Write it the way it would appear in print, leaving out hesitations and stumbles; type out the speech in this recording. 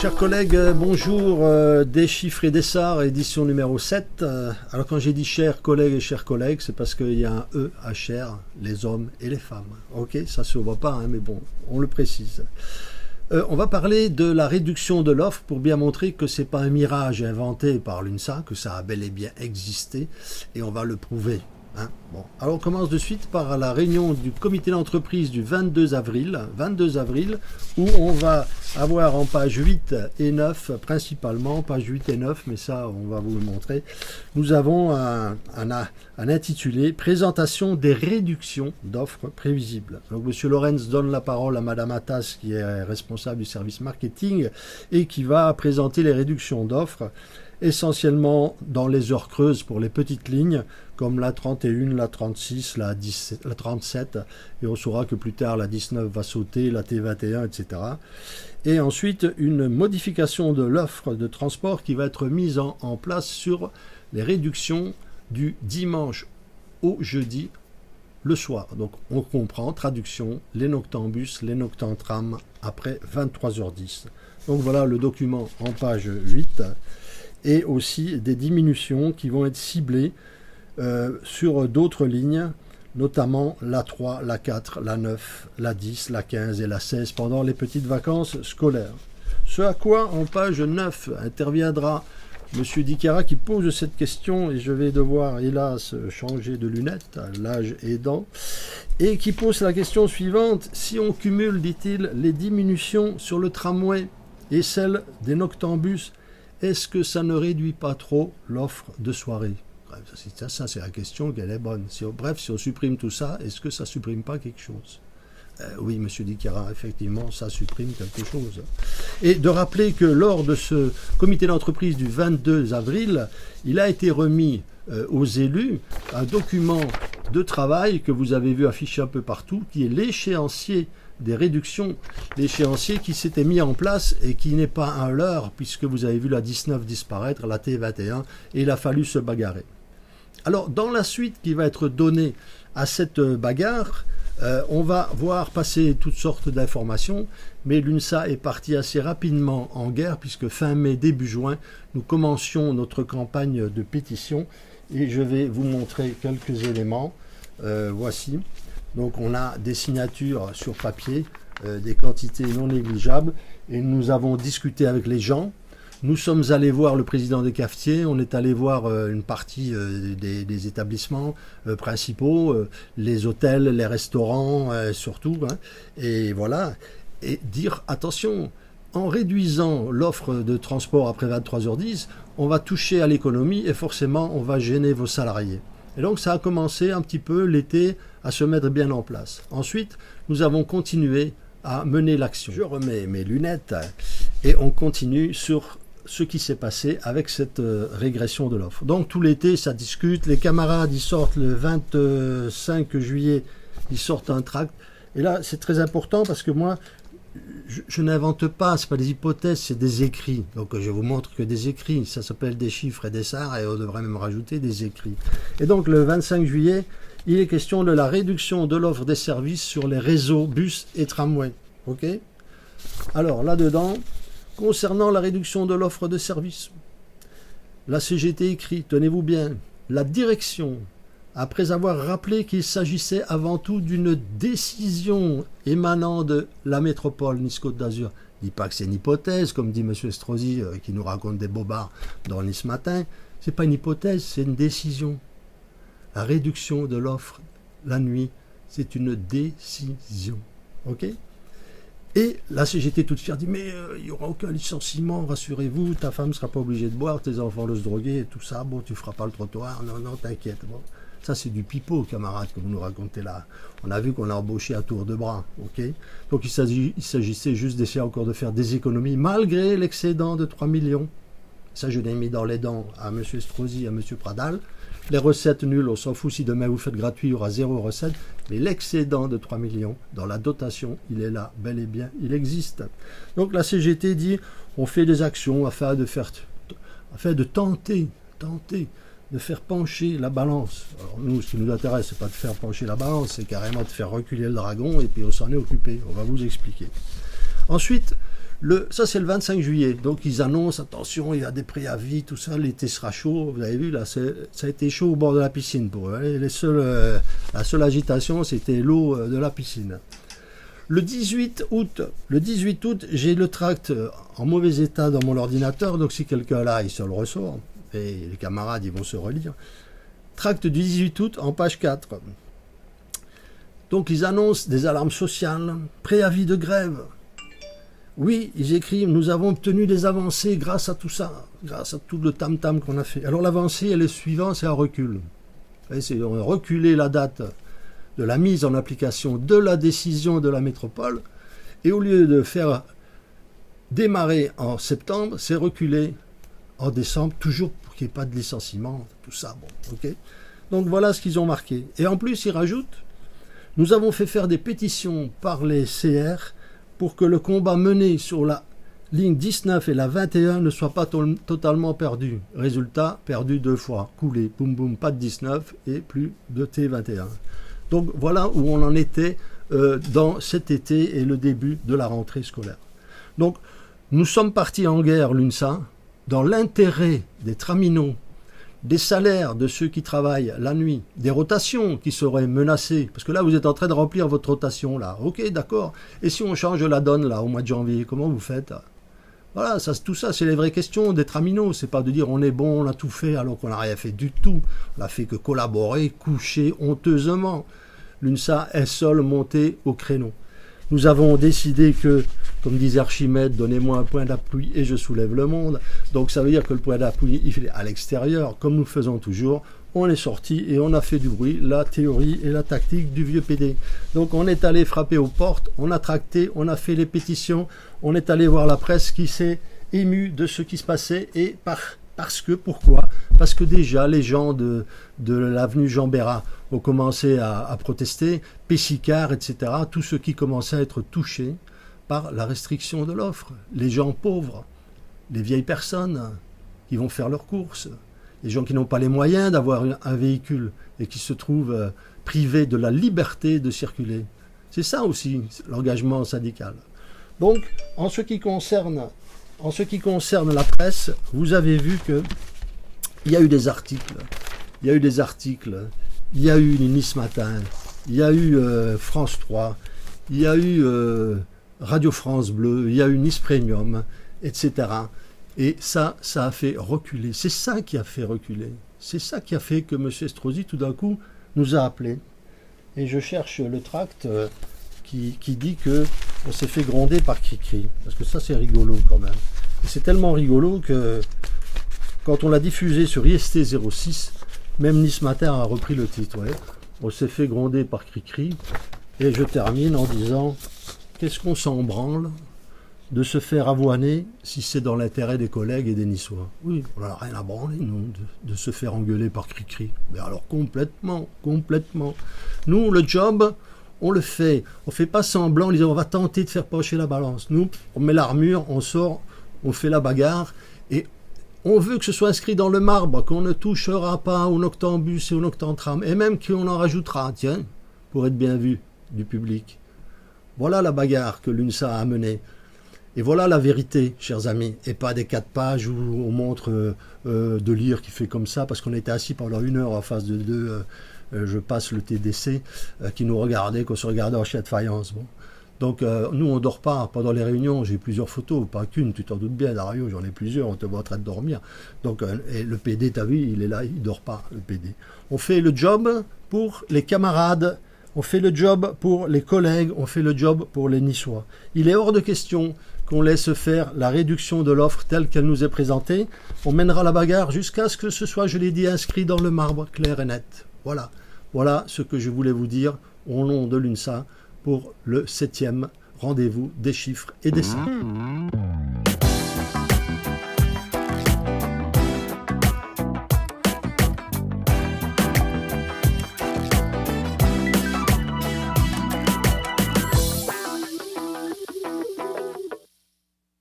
Chers collègues, bonjour, des chiffres et des SAR, édition numéro 7. Alors quand j'ai dit chers collègues et chers collègues, c'est parce qu'il y a un E à cher, les hommes et les femmes. Ok, ça se voit pas, hein, mais bon, on le précise. On va parler de la réduction de l'offre pour bien montrer que c'est pas un mirage inventé par l'UNSA, que ça a bel et bien existé, et on va le prouver. Hein. Bon. Alors on commence de suite par la réunion du comité d'entreprise du 22 avril, où on va avoir en page 8 et 9, principalement, page 8 et 9, mais ça on va vous le montrer, nous avons un intitulé « Présentation des réductions d'offres prévisibles ». Donc M. Lorenz donne la parole à Mme Attas, qui est responsable du service marketing, et qui va présenter les réductions d'offres, essentiellement dans les heures creuses pour les petites lignes, comme la 31, la 36, la 37, et on saura que plus tard la 19 va sauter, la T21, etc. Et ensuite, une modification de l'offre de transport qui va être mise en place sur les réductions du dimanche au jeudi, le soir. Donc on comprend, traduction, les noctambus, les noctantrams après 23h10. Donc voilà le document en page 8. Et aussi des diminutions qui vont être ciblées sur d'autres lignes, notamment la 3, la 4, la 9, la 10, la 15 et la 16 pendant les petites vacances scolaires. Ce à quoi, en page 9, interviendra M. Dicara qui pose cette question, et je vais devoir, hélas, changer de lunettes, l'âge aidant, et qui pose la question suivante. Si on cumule, dit-il, les diminutions sur le tramway et celles des noctambus, est-ce que ça ne réduit pas trop l'offre de soirée? Ça c'est la question, qu'elle est bonne. Si on supprime tout ça, est-ce que ça ne supprime pas quelque chose? Oui, M. Dicara, effectivement, ça supprime quelque chose. Et de rappeler que lors de ce comité d'entreprise du 22 avril, il a été remis aux élus un document de travail que vous avez vu affiché un peu partout, qui est l'échéancier des réductions, l'échéancier qui s'était mis en place et qui n'est pas un leurre, puisque vous avez vu la 19 disparaître, la T21, et il a fallu se bagarrer. Alors, dans la suite qui va être donnée à cette bagarre, on va voir passer toutes sortes d'informations, mais l'UNSA est partie assez rapidement en guerre, puisque fin mai, début juin, nous commencions notre campagne de pétition, et je vais vous montrer quelques éléments. Voici. Donc on a des signatures sur papier, des quantités non négligeables, et nous avons discuté avec les gens. Nous sommes allés voir le président des cafetiers, on est allé voir une partie des établissements principaux, les hôtels, les restaurants surtout, hein, et voilà, et dire attention, en réduisant l'offre de transport après 23h10, on va toucher à l'économie et forcément on va gêner vos salariés. Et donc ça a commencé un petit peu l'été à se mettre bien en place. Ensuite, nous avons continué à mener l'action. Je remets mes lunettes et on continue sur ce qui s'est passé avec cette régression de l'offre. Donc tout l'été, ça discute. Les camarades, ils sortent le 25 juillet, ils sortent un tract. Et là, c'est très important parce que moi, je n'invente pas, ce pas des hypothèses, c'est des écrits. Donc je vous montre que des écrits, ça s'appelle des chiffres et des SAR, et on devrait même rajouter des écrits. Et donc le 25 juillet, il est question de la réduction de l'offre des services sur les réseaux bus et tramway. Ok? Alors là-dedans, concernant la réduction de l'offre de services, la CGT écrit, tenez-vous bien, la direction, après avoir rappelé qu'il s'agissait avant tout d'une décision émanant de la métropole Nice-Côte d'Azur. Je ne dis pas que c'est une hypothèse, comme dit M. Estrosi, qui nous raconte des bobards dans Nice Matin. Ce n'est pas une hypothèse, c'est une décision. La réduction de l'offre la nuit, c'est une décision. Ok? Et la CGT toute fière dit, mais il n'y aura aucun licenciement, rassurez-vous, ta femme ne sera pas obligée de boire, tes enfants vont se droguer et tout ça, bon, tu ne feras pas le trottoir, non, t'inquiète. Bon. Ça, c'est du pipeau, camarades, que vous nous racontez là. On a vu qu'on a embauché à tour de bras, ok? Donc, il s'agissait juste d'essayer encore de faire des économies, malgré l'excédent de 3 millions. Ça, je l'ai mis dans les dents à M. Estrosi, à M. Pradal. Les recettes nulles, on s'en fout, si demain vous faites gratuit, il y aura 0 recette. Mais l'excédent de 3 millions, dans la dotation, il est là, bel et bien, il existe. Donc, la CGT dit, on fait des actions afin de tenter de faire pencher la balance. Alors nous, ce qui nous intéresse, c'est pas de faire pencher la balance, c'est carrément de faire reculer le dragon, et puis on s'en est occupé. On va vous expliquer. Ensuite, Ça, c'est le 25 juillet. Donc, ils annoncent, attention, il y a des préavis, tout ça, l'été sera chaud. Vous avez vu, là, ça a été chaud au bord de la piscine pour eux. La seule agitation, c'était l'eau de la piscine. Le 18 août, j'ai le tract en mauvais état dans mon ordinateur. Donc, si quelqu'un là, il se le ressort. Et les camarades, ils vont se relire. Tract du 18 août en page 4. Donc, ils annoncent des alarmes sociales, préavis de grève. Oui, ils écrivent, nous avons obtenu des avancées grâce à tout ça, grâce à tout le tam-tam qu'on a fait. Alors l'avancée, elle est suivante, c'est un recul. C'est reculer la date de la mise en application de la décision de la métropole, et au lieu de faire démarrer en septembre, c'est reculer en décembre, toujours pour qu'il n'y ait pas de licenciement, tout ça. Bon, ok. Donc voilà ce qu'ils ont marqué. Et en plus, ils rajoutent, nous avons fait faire des pétitions par les CR pour que le combat mené sur la ligne 19 et la 21 ne soit pas totalement perdu. Résultat, perdu 2 fois. Coulé, boum boum, pas de 19 et plus de T21. Donc voilà où on en était dans cet été et le début de la rentrée scolaire. Donc nous sommes partis en guerre, l'UNSA, dans l'intérêt des traminots, des salaires de ceux qui travaillent la nuit, des rotations qui seraient menacées, parce que là vous êtes en train de remplir votre rotation là, ok d'accord, et si on change la donne là au mois de janvier, comment vous faites? Voilà, tout ça c'est les vraies questions des traminots, c'est pas de dire on est bon, on a tout fait alors qu'on n'a rien fait du tout, on n'a fait que collaborer, coucher honteusement, l'UNSA est seule montée au créneau. Nous avons décidé que, comme disait Archimède, donnez-moi un point d'appui et je soulève le monde. Donc ça veut dire que le point d'appui, il est à l'extérieur, comme nous faisons toujours. On est sorti et on a fait du bruit, la théorie et la tactique du vieux PD. Donc on est allé frapper aux portes, on a tracté, on a fait les pétitions, on est allé voir la presse qui s'est émue de ce qui se passait et pourquoi? Parce que déjà les gens de l'avenue Jean Bérat ont commencé à protester, Pessicard, etc., tous ceux qui commençaient à être touchés par la restriction de l'offre, les gens pauvres, les vieilles personnes qui vont faire leurs courses, les gens qui n'ont pas les moyens d'avoir un véhicule et qui se trouvent privés de la liberté de circuler. C'est ça aussi l'engagement syndical. Donc, en ce qui concerne la presse, vous avez vu que il y a eu des articles, il y a eu Nice Matin, il y a eu France 3, il y a eu Radio France Bleu, il y a eu Nice Premium, etc. Et ça a fait reculer. C'est ça qui a fait reculer. C'est ça qui a fait que M. Estrosi, tout d'un coup, nous a appelés. Et je cherche le tract qui dit qu'on s'est fait gronder par Cricri. Parce que ça, c'est rigolo quand même. Et c'est tellement rigolo que quand on l'a diffusé sur IST 06, même Nice Matin a repris le titre. Ouais. On s'est fait gronder par Cricri. Et je termine en disant, qu'est-ce qu'on s'en branle de se faire avoiner si c'est dans l'intérêt des collègues et des Niçois. Oui, on n'a rien à branler, nous, de se faire engueuler par Cricri. Mais alors complètement. Nous, le job, on le fait. On ne fait pas semblant en disant on va tenter de faire pencher la balance. Nous, on met l'armure, on sort, on fait la bagarre et on veut que ce soit inscrit dans le marbre, qu'on ne touchera pas au noctambus et au noctantram, et même qu'on en rajoutera, tiens, pour être bien vu du public. Voilà la bagarre que l'UNSA a menée. Et voilà la vérité, chers amis, et pas des 4 pages où on montre de lire qui fait comme ça, parce qu'on était assis pendant 1 heure en face de deux, je passe le TDC, qui nous regardait, qu'on se regardait en chien de faïence. Bon. Donc nous, on ne dort pas pendant les réunions, j'ai plusieurs photos, pas qu'une, tu t'en doutes bien, Dario, j'en ai plusieurs, on te voit en train de dormir. Donc et le PD, t'as vu, il est là, il ne dort pas, le PD. On fait le job pour les camarades, on fait le job pour les collègues, on fait le job pour les Niçois. Il est hors de question qu'on laisse faire la réduction de l'offre telle qu'elle nous est présentée. On mènera la bagarre jusqu'à ce que ce soit, je l'ai dit, inscrit dans le marbre clair et net. Voilà. Voilà ce que je voulais vous dire au nom de l'UNSA pour le 7e rendez-vous des chiffres et des stats.